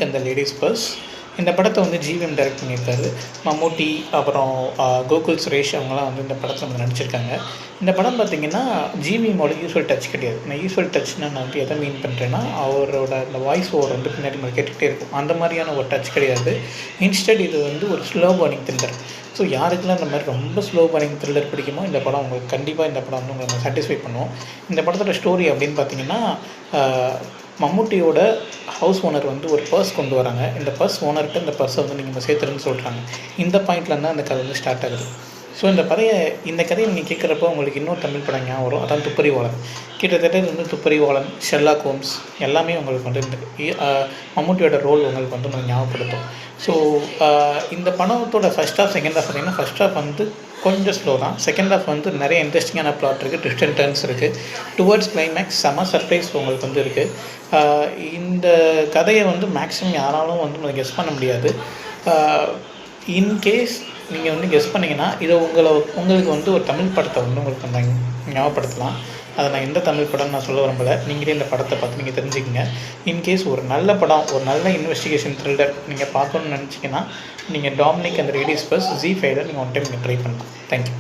அந்த ladies purse. இந்த படத்தை வந்து ஜிவிஎம் டைரக்ட் பண்ணியிருக்காரு. மம்முட்டி, அப்புறம் கோகுல் சுரேஷ் அவங்களாம் வந்து இந்த படத்தில் வந்து நடிச்சிருக்காங்க. இந்த படம் பார்த்திங்கன்னா ஜிவிஎம்மோட யூஸ்வல் டச் கிடையாது. நான் யூஸ்வல் டச்னால் நான் வந்து எதை மீன் பண்ணுறேன்னா, அவரோட அந்த வாய்ஸ் ஓவர் வந்து பின்னாடி நம்ம கேட்டுக்கிட்டே இருக்கும். அந்த மாதிரியான ஒரு டச் கிடையாது. இன்ஸ்டெட் இது வந்து ஒரு ஸ்லோ பர்னிங் த்ரில்லர். ஸோ யாருக்கெல்லாம் இந்த மாதிரி ரொம்ப ஸ்லோ பர்னிங் த்ரில்லர் பிடிக்குமோ இந்த படம் உங்களுக்கு கண்டிப்பாக இந்த படம் வந்து உங்களை சாட்டிஸ்ஃபை பண்ணும். இந்த படத்தோட ஸ்டோரி அப்படின்னு பார்த்தீங்கன்னா, மம்முட்டியோட ஹவுஸ் ஓனர் வந்து ஒரு பர்ஸ் கொண்டு வராங்க. இந்த பர்ஸ் ஓனர்கிட்ட இந்த பர்ஸை வந்து நீங்கள் சேர்த்துருன்னு சொல்கிறாங்க. இந்த பாயிண்ட்லேருந்து தான் அந்த கதை வந்து ஸ்டார்ட் ஆகுது. ஸோ இந்த கதையை நீங்கள் கேட்குறப்போ உங்களுக்கு இன்னொரு தமிழ் படம் ஞாபகம் வரும். அதான் துப்பறிவாளன். கிட்டத்தட்ட இது வந்து துப்பறிவாளன், ஷெர்லாக் ஹோம்ஸ் எல்லாமே உங்களுக்கு வந்து இந்த மம்முட்டியோட ரோல் உங்களுக்கு வந்து ஞாபகப்படுத்தும். ஸோ இந்த படத்தோட ஃபஸ்ட் ஹாஃப் செகண்ட் ஹாஃப் பார்த்திங்கன்னா, ஃபஸ்ட் ஹாஃப் வந்து கொஞ்சம் ஸ்லோ தான். செகண்ட் ஹாஃப் வந்து நிறைய இன்ட்ரெஸ்டிங்கான ப்ளாட் இருக்குது, ட்விஸ்ட் அண்ட் டர்ன்ஸ் இருக்குது. டுவர்ட்ஸ் கிளைமேக்ஸ் செம சர்ப்ரைஸ் உங்களுக்கு வந்து இருக்குது. இந்த கதையை வந்து மேக்ஸிமம் யாராலும் வந்து கெஸ் பண்ண முடியாது. இன்கேஸ் நீங்கள் வந்து கெஸ் பண்ணிங்கன்னா இதை உங்களுக்கு வந்து ஒரு தமிழ் படத்தை வந்து உங்களுக்கு வந்து ஞாபகப்படுத்தலாம். அதை நான் எந்த தமிழ் படம்னு நான் சொல்ல விரும்பலை. நீங்களே இந்த படத்தை பார்த்து நீங்கள் தெரிஞ்சுக்கங்க. இன்கேஸ் ஒரு நல்ல படம், ஒரு நல்ல இன்வெஸ்டிகேஷன் த்ரில்லர் நீங்கள் பார்க்கணுன்னு நினச்சிங்கன்னா, நீங்கள் டாமினிக் அந்த லேடீஸ் பர்ஸ் ZEE5 நீங்கள் ஒன் டைம் நீங்கள் ட்ரை பண்ணலாம். தேங்க்யூ.